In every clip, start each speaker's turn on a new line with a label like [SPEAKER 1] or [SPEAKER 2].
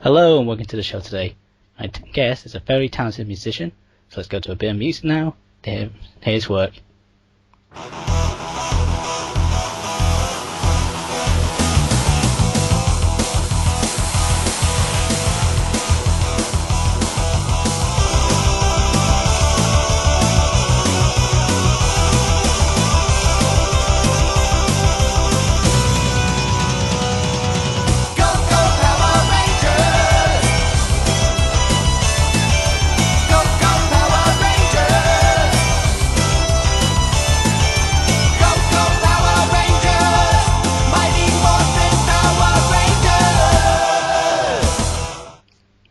[SPEAKER 1] Hello and welcome to the show today. My guest is a very talented musician, so let's go to a bit of music now. Here's his work.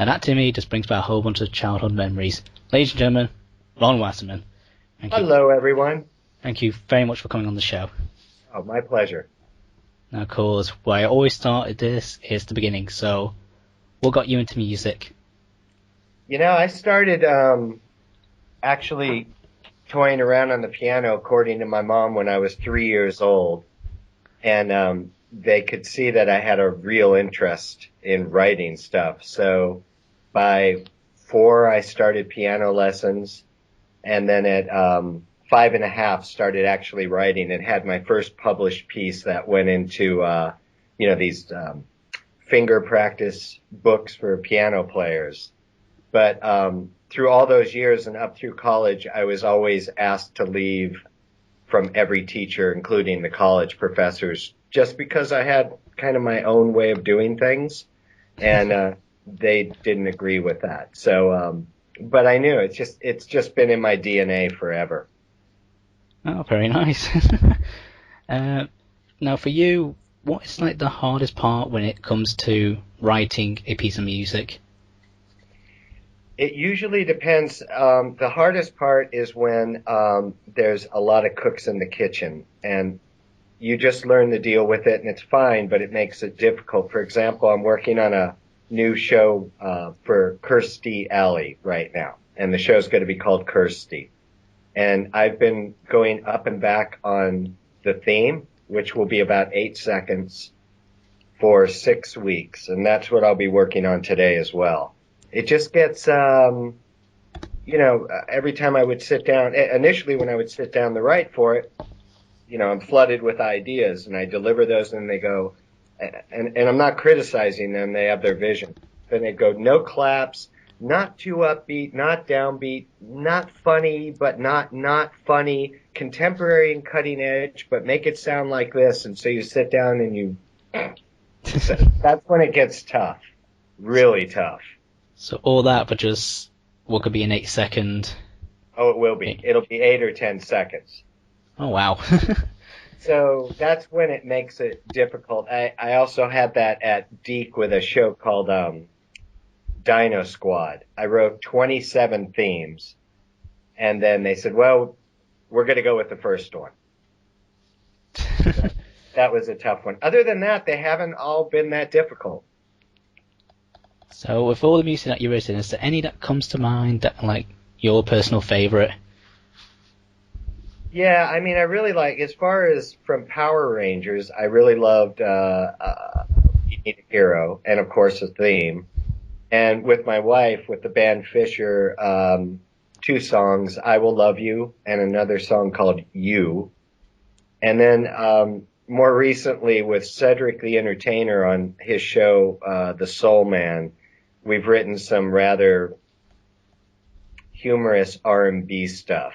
[SPEAKER 1] And that to me just brings back a whole bunch of childhood memories. Ladies and gentlemen, Ron Wasserman.
[SPEAKER 2] Hello, everyone.
[SPEAKER 1] Thank you very much for coming on the show.
[SPEAKER 2] Oh, my pleasure.
[SPEAKER 1] Now, of course, why I always started this is the beginning. So, what got you into music?
[SPEAKER 2] You know, I started actually toying around on the piano, according to my mom, when I was 3 years old. And they could see that I had a real interest in writing stuff. So by 4, I started piano lessons. And then at 5.5, started actually writing and had my first published piece that went into, these finger practice books for piano players. But through all those years and up through college, I was always asked to leave from every teacher, including the college professors, just because I had kind of my own way of doing things, and they didn't agree with that. So, but I knew it's just been in my DNA forever.
[SPEAKER 1] Oh, very nice. Now, for you, what is like the hardest part when it comes to writing a piece of music?
[SPEAKER 2] It usually depends. The hardest part is when there's a lot of cooks in the kitchen, and you just learn to deal with it, and it's fine, but it makes it difficult. For example, I'm working on a new show for Kirstie Alley right now, and the show's going to be called Kirstie. And I've been going up and back on the theme, which will be about 8 seconds, for 6 weeks, and that's what I'll be working on today as well. It just gets, every time I would sit down, initially when I would sit down to write for it, I'm flooded with ideas, and I deliver those, and they go, and I'm not criticizing them, they have their vision. Then they go, no claps, not too upbeat, not downbeat, not funny, but not funny, contemporary and cutting edge, but make it sound like this. And so you sit down and that's when it gets tough, really tough.
[SPEAKER 1] So all that, but just what could be an 8-second.
[SPEAKER 2] Oh, it will be. It'll be 8 or 10 seconds.
[SPEAKER 1] Oh, wow.
[SPEAKER 2] So that's when it makes it difficult. I also had that at Deke with a show called Dino Squad. I wrote 27 themes, and then they said, well, we're going to go with the first one. That was a tough one. Other than that, they haven't all been that difficult.
[SPEAKER 1] So with all the music that you've written, is there any that comes to mind that like your personal favorite?
[SPEAKER 2] Yeah, I mean, I really like, as far as from Power Rangers, I really loved You Need a Hero, and of course the theme. And with my wife, with the band Fisher, 2 songs, I Will Love You, and another song called You. And then more recently with Cedric the Entertainer on his show, The Soul Man, we've written some rather humorous R&B stuff.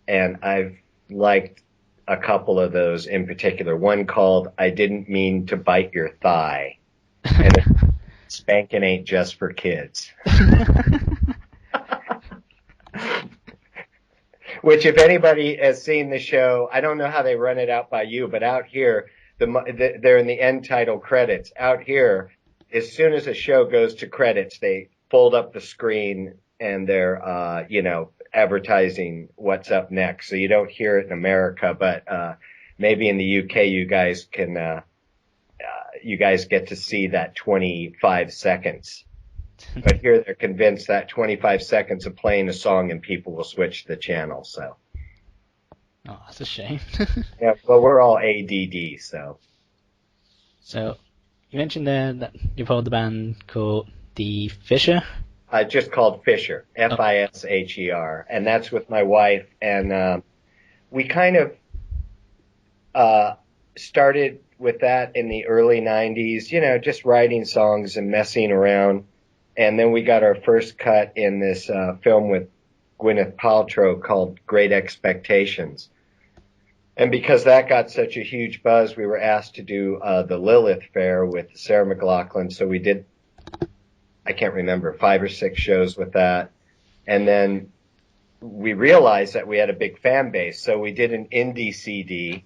[SPEAKER 2] And I've liked a couple of those in particular. One called I Didn't Mean to Bite Your Thigh. And spanking ain't just for kids. Which, if anybody has seen the show, I don't know how they run it out by you, but out here, they're in the end title credits. Out here, as soon as a show goes to credits, they fold up the screen and they're, advertising what's up next. So you don't hear it in America, but maybe in the UK you guys can, you guys get to see that 25 seconds. But here they're convinced that 25 seconds of playing a song and people will switch the channel. So.
[SPEAKER 1] Oh, that's a shame.
[SPEAKER 2] Yeah, well, we're all ADD, so.
[SPEAKER 1] So, you mentioned there that you're part of the band called the Fisher?
[SPEAKER 2] Just called Fisher, Fisher, and that's with my wife. And we kind of started with that in the early 90s, just writing songs and messing around. And then we got our first cut in this film with Gwyneth Paltrow called Great Expectations. And because that got such a huge buzz, we were asked to do the Lilith Fair with Sarah McLachlan. So we did, I can't remember, 5 or 6 shows with that. And then we realized that we had a big fan base. So we did an indie CD.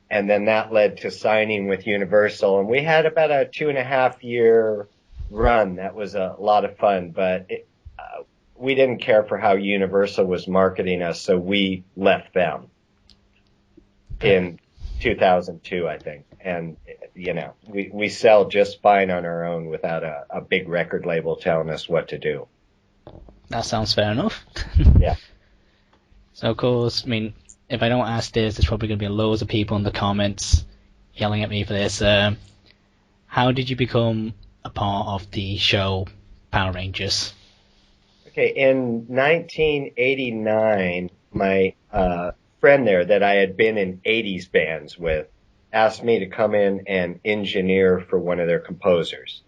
[SPEAKER 2] And then that led to signing with Universal. And we had about a 2.5-year run. That was a lot of fun. But we didn't care for how Universal was marketing us, so we left them in 2002, I think. And, we sell just fine on our own without a big record label telling us what to do.
[SPEAKER 1] That sounds fair enough.
[SPEAKER 2] Yeah.
[SPEAKER 1] So, of course, if I don't ask this, there's probably going to be loads of people in the comments yelling at me for this. How did you become a part of the show Power Rangers?
[SPEAKER 2] Okay, in 1989, my friend there that I had been in 80s bands with asked me to come in and engineer for one of their composers.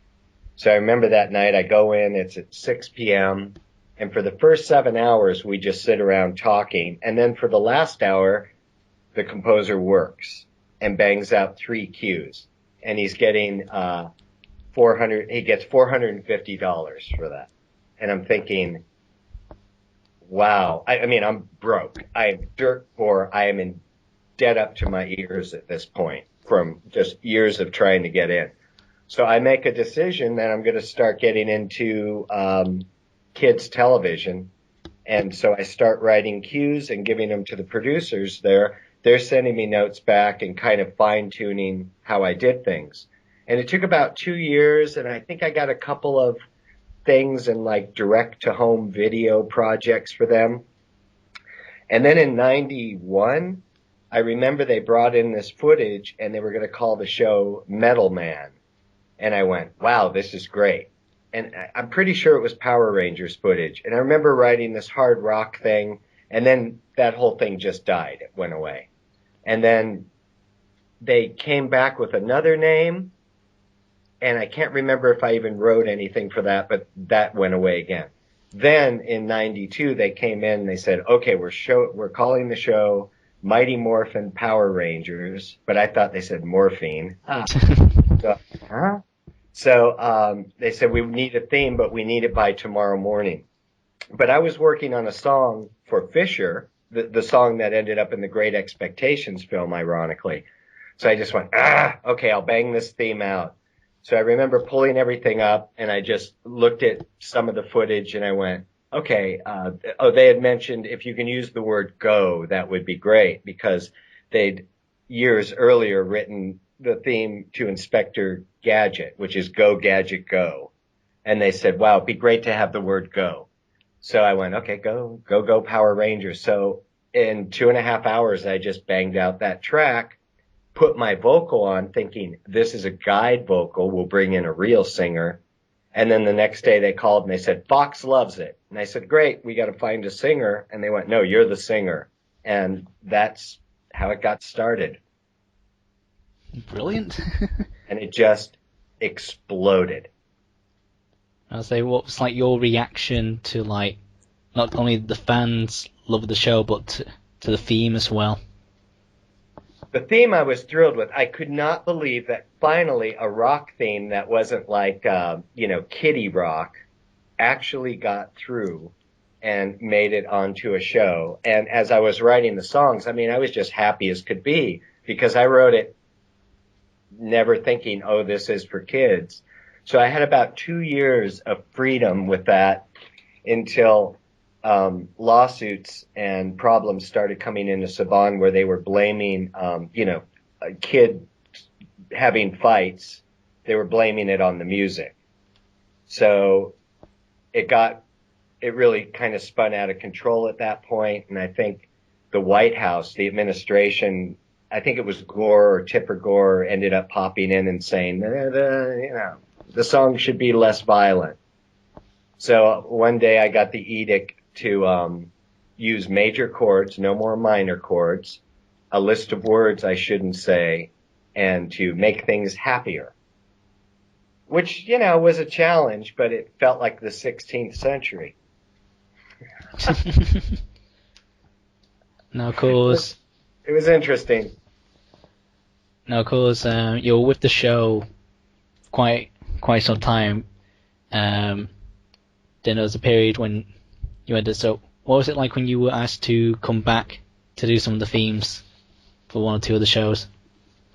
[SPEAKER 2] So I remember that night I go in, it's at 6 p.m., and for the first 7 hours, we just sit around talking. And then for the last hour, the composer works and bangs out 3 cues. And he's getting he gets $450 for that. And I'm thinking, wow. I'm broke. I'm dirt poor. I am in debt up to my ears at this point from just years of trying to get in. So I make a decision that I'm going to start getting into kids television. And so I start writing cues and giving them to the producers there. They're sending me notes back and kind of fine-tuning how I did things. And it took about 2 years, and I think I got a couple of things in like direct-to-home video projects for them. And then in 91, I remember they brought in this footage, and they were going to call the show Metal Man. And I went, wow, this is great. And I'm pretty sure it was Power Rangers footage. And I remember writing this hard rock thing, and then that whole thing just died. It went away. And then they came back with another name, and I can't remember if I even wrote anything for that, but that went away again. Then in 92, they came in and they said, okay, we're calling the show Mighty Morphin Power Rangers, but I thought they said morphine. So they said, we need a theme, but we need it by tomorrow morning. But I was working on a song for Fisher, the song that ended up in the Great Expectations film, ironically. So I just went, okay, I'll bang this theme out. So I remember pulling everything up, and I just looked at some of the footage, and I went, okay, they had mentioned if you can use the word go, that would be great, because they'd years earlier written the theme to Inspector Gadget, which is Go Gadget Go. And they said, wow, it'd be great to have the word go. So I went, okay, go Power Rangers. So in 2.5 hours, I just banged out that track, put my vocal on thinking this is a guide vocal. We'll bring in a real singer. And then the next day they called and they said, Fox loves it. And I said, great, we got to find a singer. And they went, no, you're the singer. And that's how it got started.
[SPEAKER 1] Brilliant.
[SPEAKER 2] And it just exploded.
[SPEAKER 1] I'll say, what was like your reaction to like not only the fans love the show, but to the theme as well?
[SPEAKER 2] The theme I was thrilled with. I could not believe that finally a rock theme that wasn't like, kiddie rock actually got through and made it onto a show. And as I was writing the songs, I was just happy as could be because I wrote it never thinking, oh, this is for kids. So I had about 2 years of freedom with that until lawsuits and problems started coming into Saban where they were blaming, a kid having fights. They were blaming it on the music. So it really kind of spun out of control at that point. And I think the White House, the administration, I think it was Gore or Tipper Gore ended up popping in and saying, the song should be less violent. So one day I got the edict to use major chords, no more minor chords, a list of words I shouldn't say, and to make things happier. Which, was a challenge, but it felt like the 16th century.
[SPEAKER 1] Now, of
[SPEAKER 2] It was,
[SPEAKER 1] course,
[SPEAKER 2] it was interesting.
[SPEAKER 1] you were with the show quite some time. Um, then there was a period when you had to. So, what was it like when you were asked to come back to do some of the themes for one or two of the shows?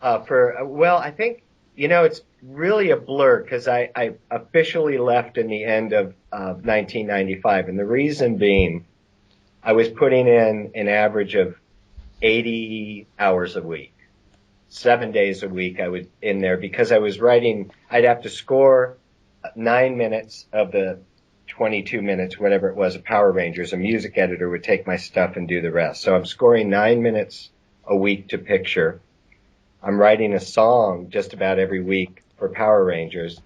[SPEAKER 2] Well, I think, it's really a blur because I officially left in the end of 1995. And the reason being, I was putting in an average of 80 hours a week, 7 days a week. I was in there because I was writing, I'd have to score 9 minutes of the 22 minutes, whatever it was, of Power Rangers. A music editor would take my stuff and do the rest. So I'm scoring 9 minutes a week to picture. I'm writing a song just about every week for Power Rangers.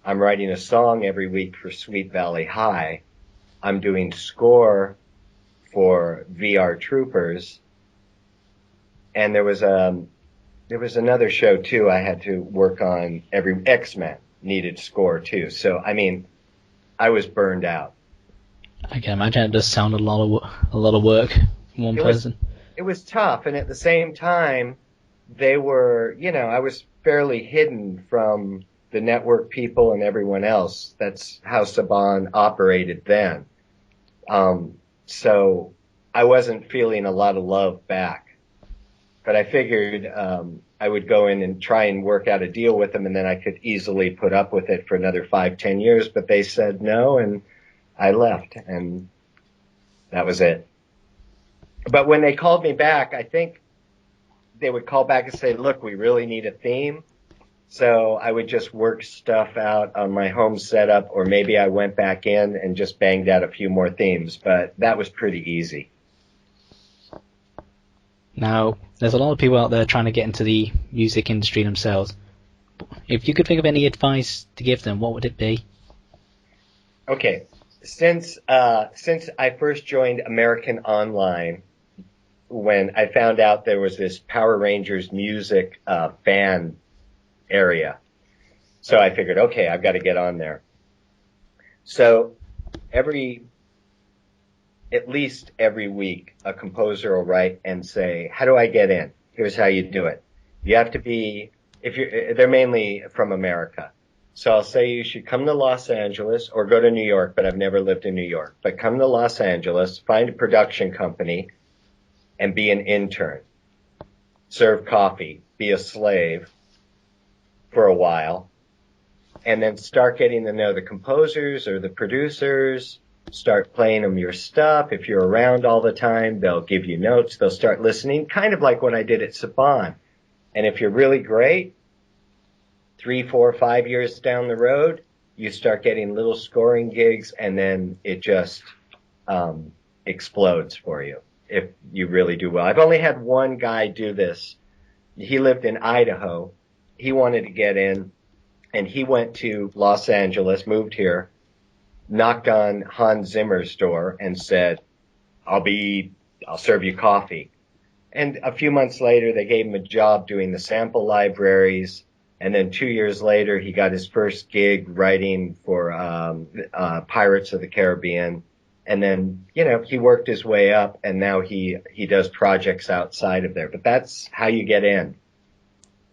[SPEAKER 2] I'm writing a song every week for Sweet Valley High. I'm doing score for VR Troopers. And there was another show too I had to work on. Every X-Men needed score too. So I mean, I was burned out.
[SPEAKER 1] I can imagine it does sound a lot of work for one
[SPEAKER 2] It was
[SPEAKER 1] person.
[SPEAKER 2] it was tough, and at the same time, they were, I was fairly hidden from the network people and everyone else. That's how Saban operated then. So I wasn't feeling a lot of love back, but I figured I would go in and try and work out a deal with them, and then I could easily put up with it for another 5, 10 years. But they said no, and I left, and that was it. But when they called me back, I think they would call back and say, look, we really need a theme. So I would just work stuff out on my home setup, or maybe I went back in and just banged out a few more themes, but that was pretty easy.
[SPEAKER 1] Now, there's a lot of people out there trying to get into the music industry themselves. If you could think of any advice to give them, what would it be?
[SPEAKER 2] Okay. Since I first joined American Online, when I found out there was this Power Rangers music fan area. So I figured, okay, I've got to get on there. So at least every week, a composer will write and say, how do I get in? Here's how you do it. You have to be, they're mainly from America. So I'll say you should come to Los Angeles or go to New York, but I've never lived in New York. But come to Los Angeles, find a production company, and be an intern. Serve coffee, be a slave for a while, and then start getting to know the composers or the producers, start playing them your stuff. If you're around all the time, they'll give you notes, they'll start listening, kind of like what I did at Saban. And if you're really great, 3, 4, 5 years down the road, you start getting little scoring gigs, and then it just explodes for you if you really do well. I've only had one guy do this. He lived in Idaho. He wanted to get in, and he went to Los Angeles, moved here, knocked on Hans Zimmer's door and said, I'll serve you coffee. And a few months later, they gave him a job doing the sample libraries. And then 2 years later, he got his first gig writing for Pirates of the Caribbean. And then, he worked his way up, and now he does projects outside of there. But that's how you get in.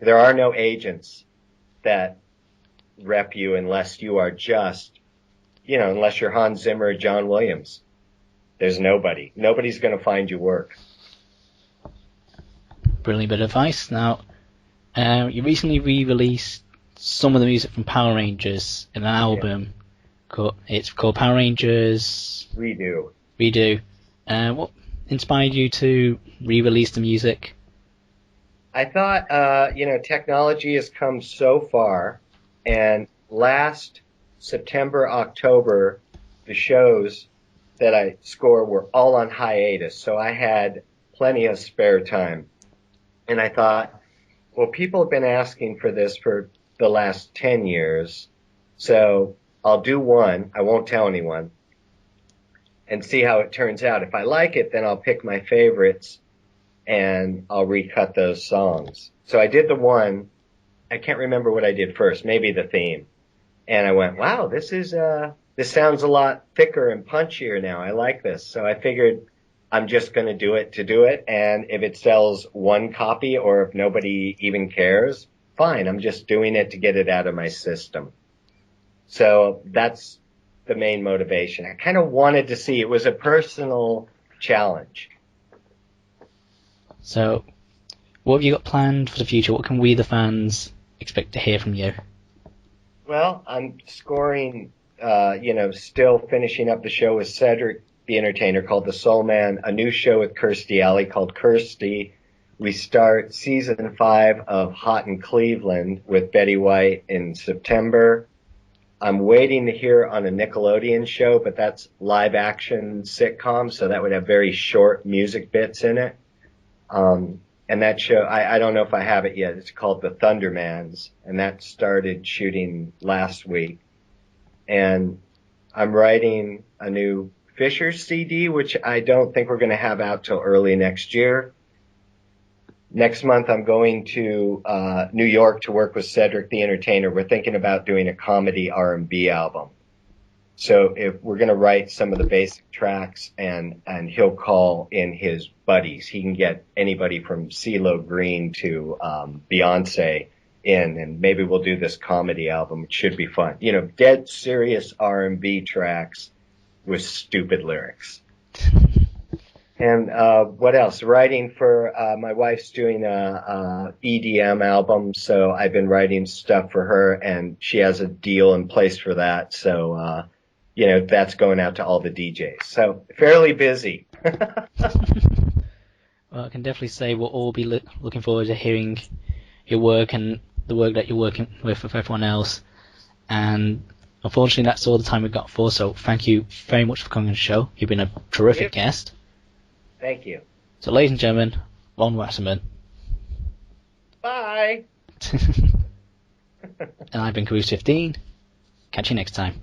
[SPEAKER 2] There are no agents that rep you unless you are just, unless you're Hans Zimmer or John Williams. There's nobody. Nobody's going to find you work.
[SPEAKER 1] Brilliant bit of advice. Now, you recently re-released some of the music from Power Rangers in an album. It's called Power Rangers Redo. What inspired you to re-release the music?
[SPEAKER 2] I thought, technology has come so far, and last September, October, the shows that I score were all on hiatus, so I had plenty of spare time. And I thought, well, people have been asking for this for the last 10 years, so I'll do one. I won't tell anyone and see how it turns out. If I like it, then I'll pick my favorites and I'll recut those songs. So I did the one. I can't remember what I did first, maybe the theme. And I went, wow, this sounds a lot thicker and punchier now. I like this. So I figured I'm just going to do it to do it. And if it sells one copy or if nobody even cares, fine. I'm just doing it to get it out of my system. So that's the main motivation. I kind of wanted to see, it was a personal challenge.
[SPEAKER 1] So, what have you got planned for the future? What can we, the fans, expect to hear from you?
[SPEAKER 2] Well, I'm scoring, still finishing up the show with Cedric the Entertainer called The Soul Man, a new show with Kirstie Alley called Kirstie. We start season 5 of Hot in Cleveland with Betty White in September. I'm waiting to hear on a Nickelodeon show, but that's live action sitcom, so that would have very short music bits in it. And that show, I don't know if I have it yet. It's called The Thundermans, and that started shooting last week. And I'm writing a new Fisher CD, which I don't think we're going to have out till early next year. Next month, I'm going to New York to work with Cedric the Entertainer. We're thinking about doing a comedy R&B album. So if we're going to write some of the basic tracks and he'll call in his buddies. He can get anybody from CeeLo Green to Beyonce in, and maybe we'll do this comedy album. It should be fun. Dead serious R&B tracks with stupid lyrics. And what else? Writing for my wife's doing a EDM album, so I've been writing stuff for her, and she has a deal in place for that. So that's going out to all the DJs. So fairly busy.
[SPEAKER 1] Well, I can definitely say we'll all be looking forward to hearing your work and the work that you're working with everyone else. And unfortunately, that's all the time we've got for. So thank you very much for coming on the show. You've been a terrific guest.
[SPEAKER 2] Thank you.
[SPEAKER 1] So, ladies and gentlemen, Ron Wasserman.
[SPEAKER 2] Bye.
[SPEAKER 1] And I've been Caboos15. Catch you next time.